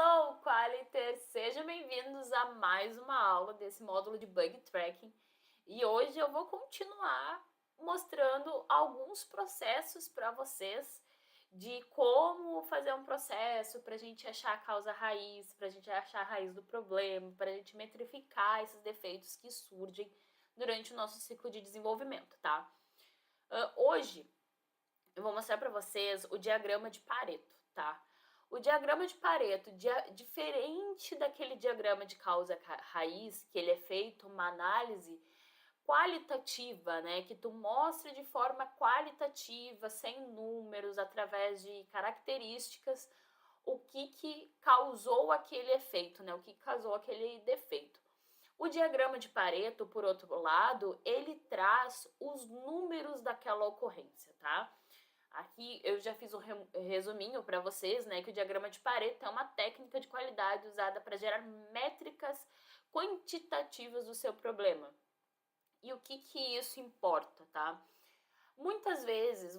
Hello, Qualiters! Sejam bem-vindos a mais uma aula desse módulo de Bug Tracking. E hoje eu vou continuar mostrando alguns processos para vocês de como fazer um processo para a gente achar a causa raiz, para a gente achar a raiz do problema, para a gente metrificar esses defeitos que surgem durante o nosso ciclo de desenvolvimento, tá? Hoje eu vou mostrar para vocês o diagrama de Pareto, tá? O diagrama de Pareto, diferente daquele diagrama de causa raiz, que ele é feito uma análise qualitativa, né, que tu mostra de forma qualitativa, sem números, através de características, o que causou aquele efeito, né, o que causou aquele defeito. O diagrama de Pareto, por outro lado, ele traz os números daquela ocorrência, tá? Aqui eu já fiz um resuminho para vocês, né, que o diagrama de Pareto é uma técnica de qualidade usada para gerar métricas quantitativas do seu problema. E o que isso importa, tá? Muitas vezes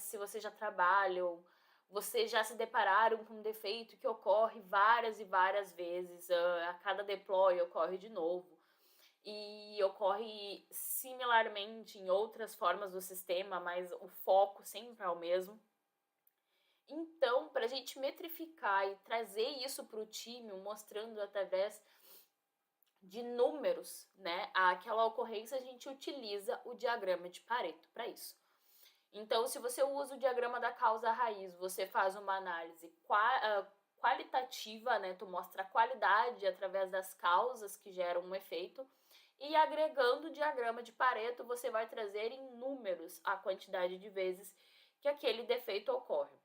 se vocês já trabalham, vocês já se depararam com um defeito que ocorre várias e várias vezes, a cada deploy ocorre de novo. E ocorre similarmente em outras formas do sistema, mas o foco sempre é o mesmo. Então, para a gente metrificar e trazer isso para o time, mostrando através de números, né, aquela ocorrência, a gente utiliza o diagrama de Pareto para isso. Então, se você usa o diagrama da causa raiz, você faz uma análise qualitativa, né, tu mostra a qualidade através das causas que geram um efeito, e agregando o diagrama de Pareto, você vai trazer em números a quantidade de vezes que aquele defeito ocorre.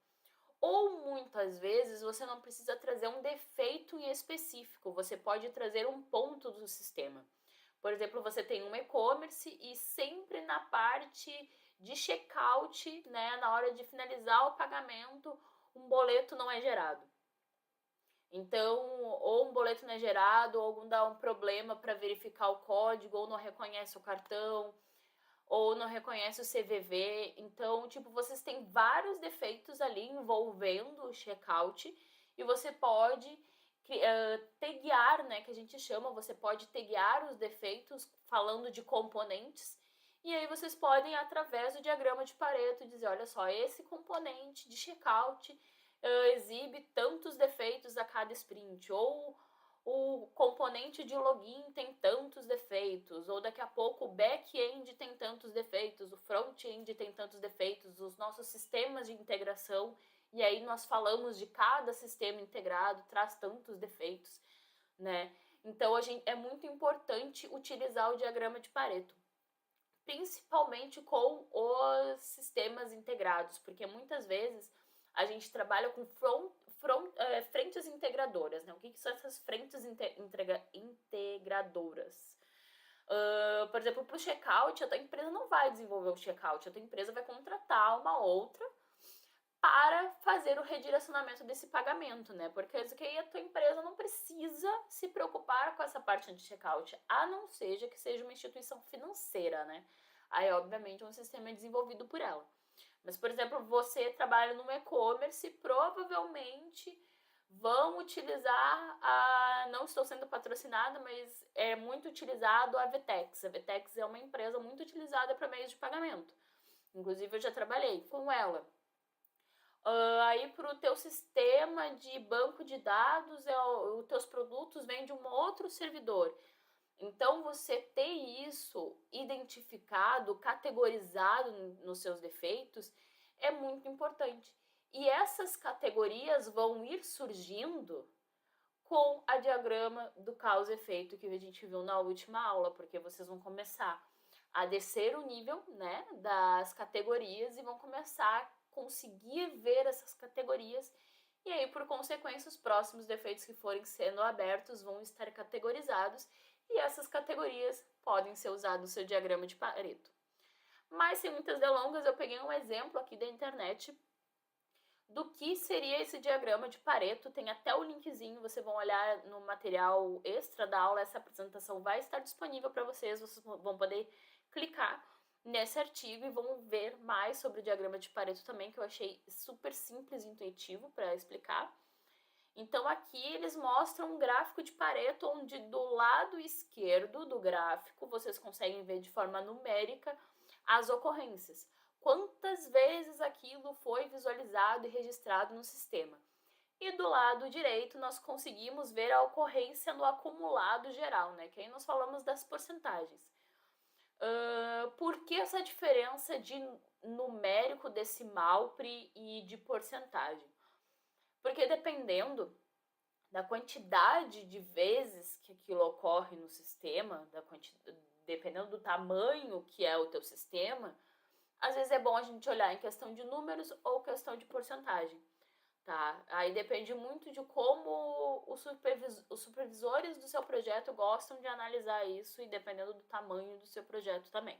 Ou muitas vezes você não precisa trazer um defeito em específico, você pode trazer um ponto do sistema. Por exemplo, você tem um e-commerce e sempre na parte de checkout, né, na hora de finalizar o pagamento, um boleto não é gerado. Então, ou um boleto não é gerado, ou algum dá um problema para verificar o código, ou não reconhece o cartão, ou não reconhece o CVV. Então, tipo, vocês têm vários defeitos ali envolvendo o checkout e você pode taguear, né, que a gente chama, você pode taguear os defeitos falando de componentes. E aí vocês podem, através do diagrama de Pareto, dizer, olha só, esse componente de checkout exibe tantos defeitos a cada sprint, ou o componente de login tem tantos defeitos, ou daqui a pouco o back-end tem tantos defeitos, o front-end tem tantos defeitos, os nossos sistemas de integração, e aí nós falamos de cada sistema integrado, traz tantos defeitos, né? Então, é muito importante utilizar o diagrama de Pareto, principalmente com os sistemas integrados, porque muitas vezes a gente trabalha com frentes integradoras, né? O que são essas frentes integradoras? Por exemplo, para o checkout, a tua empresa não vai desenvolver o checkout, a tua empresa vai contratar uma outra para fazer o redirecionamento desse pagamento, né? Porque aí a tua empresa não precisa se preocupar com essa parte de checkout, a não seja que seja uma instituição financeira, né? Aí, obviamente, um sistema é desenvolvido por ela. Mas, por exemplo, você trabalha no e-commerce, provavelmente vão utilizar não estou sendo patrocinada, mas é muito utilizado a Vtex. A Vtex é uma empresa muito utilizada para meios de pagamento. Inclusive, eu já trabalhei com ela. Aí para o teu sistema de banco de dados, os teus produtos vêm de um outro servidor. Então, você ter isso identificado, categorizado nos seus defeitos, é muito importante. E essas categorias vão ir surgindo com a diagrama do causa e efeito que a gente viu na última aula, porque vocês vão começar a descer o nível, né, das categorias e vão começar a conseguir ver essas categorias. E aí, por consequência, os próximos defeitos que forem sendo abertos vão estar categorizados e essas categorias podem ser usadas no seu diagrama de Pareto. Mas, sem muitas delongas, eu peguei um exemplo aqui da internet do que seria esse diagrama de Pareto. Tem até o linkzinho, vocês vão olhar no material extra da aula, essa apresentação vai estar disponível para vocês vão poder clicar nesse artigo e vão ver mais sobre o diagrama de Pareto também, que eu achei super simples e intuitivo para explicar. Então aqui eles mostram um gráfico de Pareto onde do lado esquerdo do gráfico vocês conseguem ver de forma numérica as ocorrências. Quantas vezes aquilo foi visualizado e registrado no sistema. E do lado direito nós conseguimos ver a ocorrência no acumulado geral, né? Que aí nós falamos das porcentagens. Por que essa diferença de numérico, decimal e de porcentagem? Porque dependendo da quantidade de vezes que aquilo ocorre no sistema, dependendo do tamanho que é o teu sistema, às vezes é bom a gente olhar em questão de números ou questão de porcentagem, tá? Aí depende muito de como os supervisores do seu projeto gostam de analisar isso e dependendo do tamanho do seu projeto também.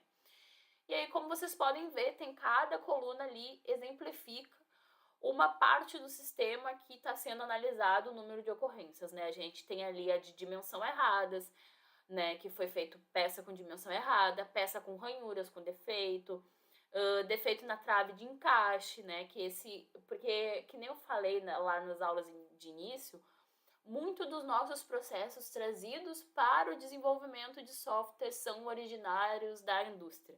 E aí, como vocês podem ver, tem cada coluna ali exemplifica uma parte do sistema que está sendo analisado o número de ocorrências, né? A gente tem ali a de dimensão erradas, né? Que foi feito peça com dimensão errada, peça com ranhuras, com defeito, defeito na trave de encaixe, né? Porque, que nem eu falei lá nas aulas de início, muito dos nossos processos trazidos para o desenvolvimento de software são originários da indústria.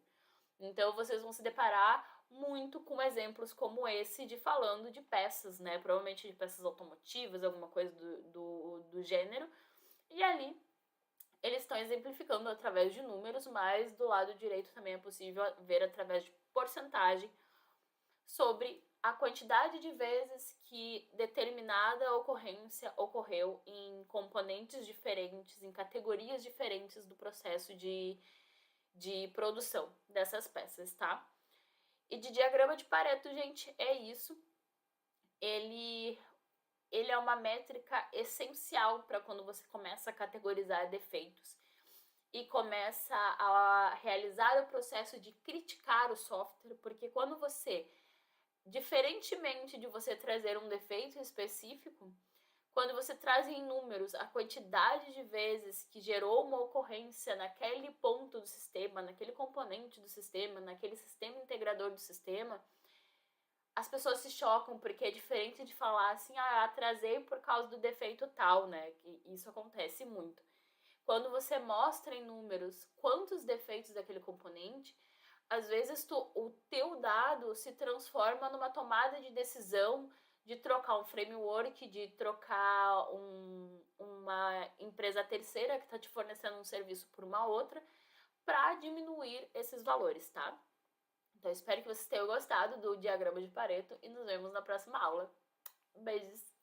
Então vocês vão se deparar muito com exemplos como esse de falando de peças, né? Provavelmente de peças automotivas, alguma coisa do gênero. E ali eles estão exemplificando através de números, mas do lado direito também é possível ver através de porcentagem sobre a quantidade de vezes que determinada ocorrência ocorreu em componentes diferentes, em categorias diferentes do processo de produção dessas peças, tá? E de diagrama de Pareto, gente, é isso. Ele é uma métrica essencial para quando você começa a categorizar defeitos e começa a realizar o processo de criticar o software, porque quando você, diferentemente de você trazer um defeito específico, quando você traz em números a quantidade de vezes que gerou uma ocorrência naquele ponto do sistema, naquele componente do sistema, naquele sistema integrador do sistema, as pessoas se chocam, porque é diferente de falar assim, atrasei por causa do defeito tal, né? Que isso acontece muito. Quando você mostra em números quantos defeitos daquele componente, às vezes o teu dado se transforma numa tomada de decisão de trocar um framework, de trocar uma empresa terceira que está te fornecendo um serviço por uma outra, para diminuir esses valores, tá? Então, espero que vocês tenham gostado do diagrama de Pareto e nos vemos na próxima aula. Beijos!